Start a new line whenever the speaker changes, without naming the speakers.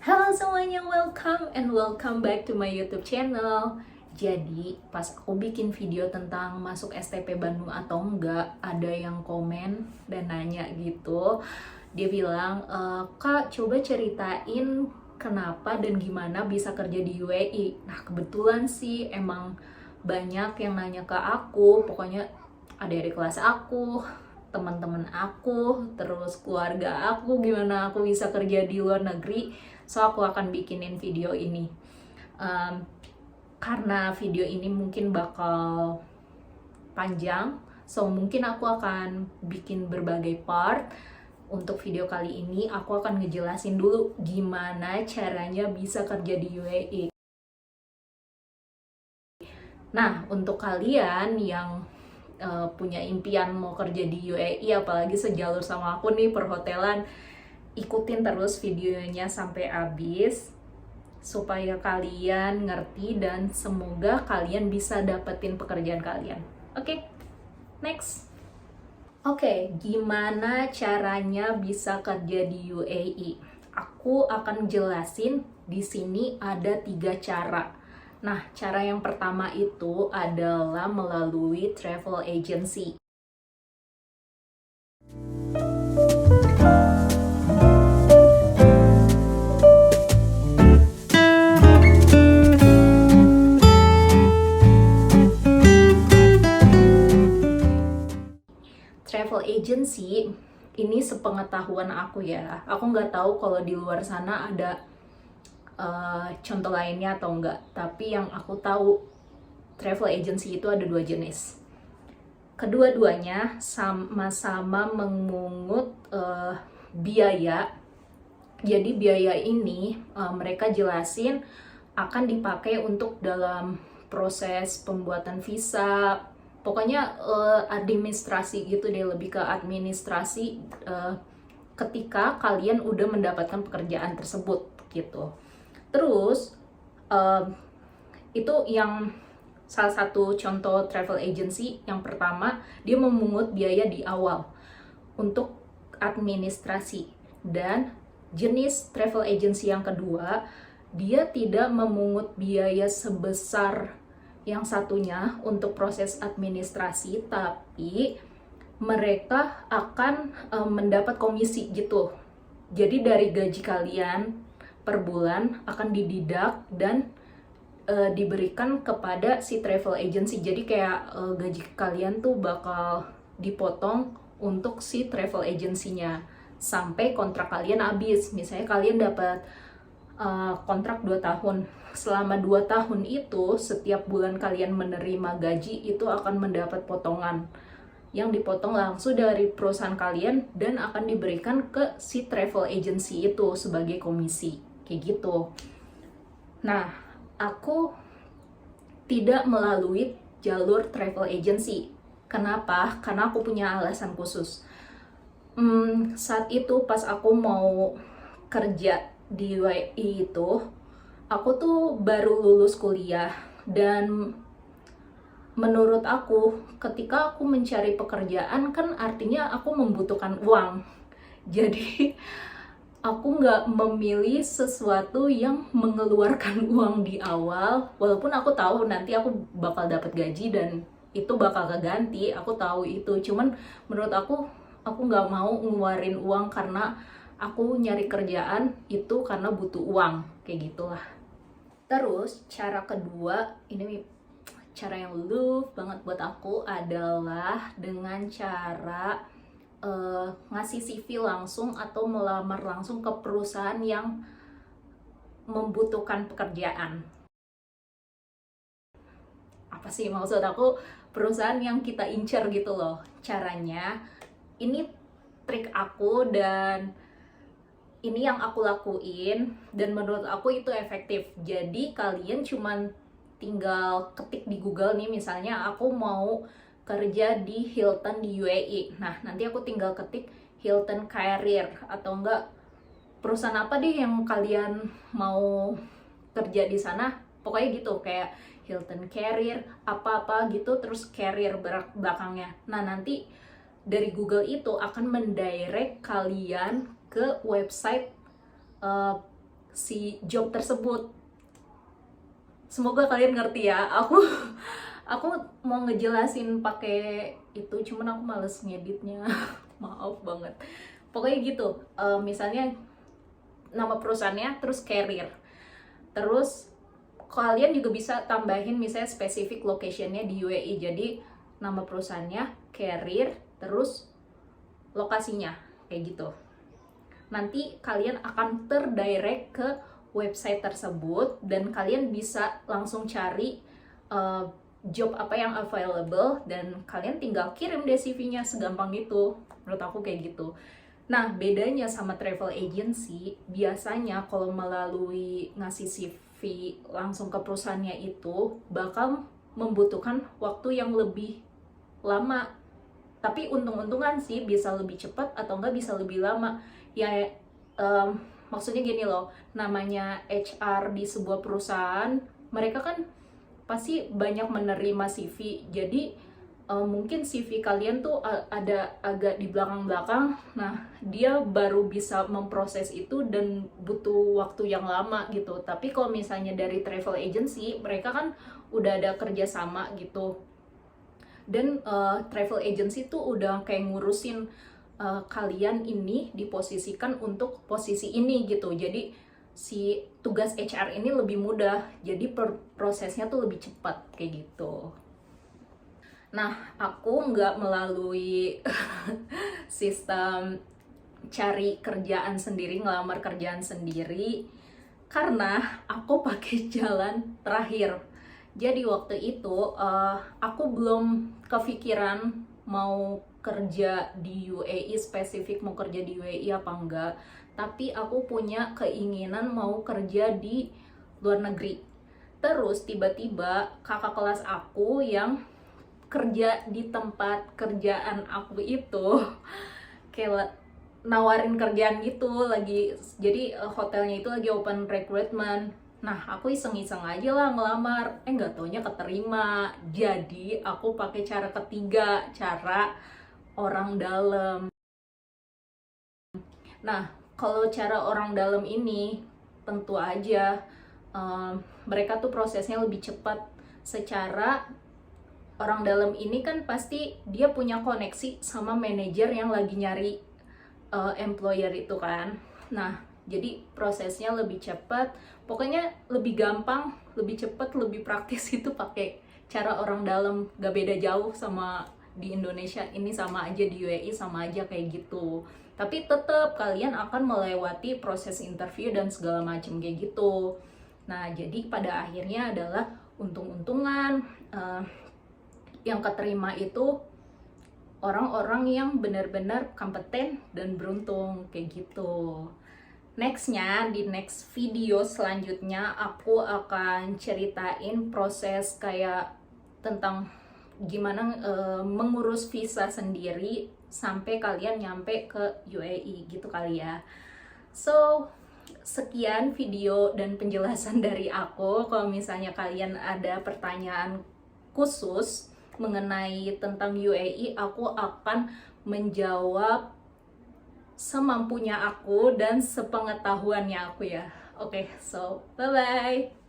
Halo semuanya, welcome and welcome back to my YouTube channel. Jadi, pas aku bikin video tentang masuk STP Bandung atau enggak, ada yang komen dan nanya gitu. Dia bilang, Kak, coba ceritain kenapa dan gimana bisa kerja di UAE. Nah, kebetulan sih emang banyak yang nanya ke aku, pokoknya adik-adik kelas aku, teman-teman aku, terus keluarga aku, gimana aku bisa kerja di luar negeri. So aku akan bikinin video ini. Um, karena video ini mungkin bakal panjang, so mungkin aku akan bikin berbagai part. Untuk video kali ini aku akan ngejelasin dulu gimana caranya bisa kerja di UAE. Nah, untuk kalian yang punya impian mau kerja di UAE, apalagi sejalur sama aku nih perhotelan, ikutin terus videonya sampai habis supaya kalian ngerti dan semoga kalian bisa dapetin pekerjaan kalian. Oke, next. Oke, gimana caranya bisa kerja di UAE? Aku akan jelasin di sini ada 3 cara. Nah, cara yang pertama itu adalah melalui travel agency. Travel agency ini sepengetahuan aku ya, aku nggak tahu kalau di luar sana ada contoh lainnya atau enggak, tapi yang aku tahu travel agency itu ada 2 jenis. Kedua-duanya sama-sama memungut biaya. Jadi biaya ini mereka jelasin akan dipakai untuk dalam proses pembuatan visa, pokoknya administrasi gitu deh, lebih ke administrasi ketika kalian udah mendapatkan pekerjaan tersebut gitu. Terus itu yang salah satu contoh travel agency yang pertama, dia memungut biaya di awal untuk administrasi. Dan jenis travel agency yang kedua, dia tidak memungut biaya sebesar yang satunya untuk proses administrasi, tapi mereka akan mendapat komisi gitu. Jadi dari gaji kalian per bulan akan dideduct dan diberikan kepada si travel agency. Jadi kayak gaji kalian tuh bakal dipotong untuk si travel agency-nya sampai kontrak kalian habis. Misalnya kalian dapat kontrak 2 tahun. Selama 2 tahun itu, setiap bulan kalian menerima gaji itu akan mendapat potongan yang dipotong langsung dari perusahaan kalian dan akan diberikan ke si travel agency itu sebagai komisi. Kayak gitu. Nah, aku tidak melalui jalur travel agency. Kenapa? Karena aku punya alasan khusus. Saat itu pas aku mau kerja di UAE itu, aku tuh baru lulus kuliah dan menurut aku ketika aku mencari pekerjaan kan artinya aku membutuhkan uang. Jadi aku nggak memilih sesuatu yang mengeluarkan uang di awal, walaupun aku tahu nanti aku bakal dapat gaji dan itu bakal keganti, aku tahu itu. Cuman menurut aku nggak mau ngeluarin uang karena aku nyari kerjaan itu karena butuh uang, kayak gitulah. Terus cara kedua, ini cara yang love banget buat aku adalah dengan cara ngasih CV langsung atau melamar langsung ke perusahaan yang membutuhkan pekerjaan. Apa sih maksud aku? Perusahaan yang kita incer gitu loh. Caranya, ini trik aku dan ini yang aku lakuin dan menurut aku itu efektif. Jadi kalian cuman tinggal ketik di Google nih, misalnya aku mau kerja di Hilton di UAE. Nah, nanti aku tinggal ketik Hilton Career atau enggak perusahaan apa deh yang kalian mau kerja di sana. Pokoknya gitu, kayak Hilton Career, apa-apa gitu, terus career belakangnya. Nah, nanti dari Google itu akan mendirect kalian ke website si job tersebut. Semoga kalian ngerti ya. Aku mau ngejelasin pakai itu, cuman aku males ngeditnya. Maaf banget. Pokoknya gitu. Misalnya nama perusahaannya, terus career. Terus kalian juga bisa tambahin misalnya spesifik locationnya di UAE. Jadi nama perusahaannya, career, terus lokasinya, kayak gitu. Nanti kalian akan terdirect ke website tersebut dan kalian bisa langsung cari job apa yang available dan kalian tinggal kirim deh CV-nya, segampang itu. Menurut aku kayak gitu. Nah, bedanya sama travel agency, biasanya kalau melalui ngasih CV langsung ke perusahaannya itu bakal membutuhkan waktu yang lebih lama. Tapi untung-untungan sih, bisa lebih cepat atau enggak bisa lebih lama. Ya, maksudnya gini loh, namanya HR di sebuah perusahaan, mereka kan pasti banyak menerima CV. Jadi mungkin CV kalian tuh ada agak di belakang-belakang. Nah, dia baru bisa memproses itu dan butuh waktu yang lama gitu. Tapi kalau misalnya dari travel agency, mereka kan udah ada kerjasama gitu. Dan travel agency tuh udah kayak ngurusin kalian ini diposisikan untuk posisi ini gitu. Jadi si tugas HR ini lebih mudah, jadi prosesnya tuh lebih cepat kayak gitu. Nah, aku nggak melalui sistem cari kerjaan sendiri, ngelamar kerjaan sendiri, karena aku pakai jalan terakhir. Jadi waktu itu aku belum kepikiran mau kerja di UAE, spesifik mau kerja di UAE apa enggak. Tapi aku punya keinginan mau kerja di luar negeri. Terus tiba-tiba kakak kelas aku yang kerja di tempat kerjaan aku itu kayak nawarin kerjaan gitu lagi. Jadi hotelnya itu lagi open recruitment. Nah, aku iseng-iseng aja lah ngelamar. Nggak taunya keterima. Jadi, aku pakai cara ketiga, cara orang dalam. Nah, kalau cara orang dalam ini, tentu aja mereka tuh prosesnya lebih cepat. Secara orang dalam ini kan pasti dia punya koneksi sama manajer yang lagi nyari employer itu kan. Nah, jadi prosesnya lebih cepat, pokoknya lebih gampang, lebih cepat, lebih praktis itu pakai cara orang dalam. Gak beda jauh sama di Indonesia, ini sama aja, di UAE sama aja kayak gitu. Tapi tetap kalian akan melewati proses interview dan segala macam kayak gitu. Nah, jadi pada akhirnya adalah untung-untungan yang keterima itu orang-orang yang benar-benar kompeten dan beruntung kayak gitu. Nextnya, di next video selanjutnya aku akan ceritain proses kayak tentang gimana mengurus visa sendiri sampai kalian nyampe ke UAE gitu kali ya. So, sekian video dan penjelasan dari aku. Kalau misalnya kalian ada pertanyaan khusus mengenai tentang UAE, aku akan menjawab semampunya aku dan sepengetahuannya aku ya. Oke, so bye-bye.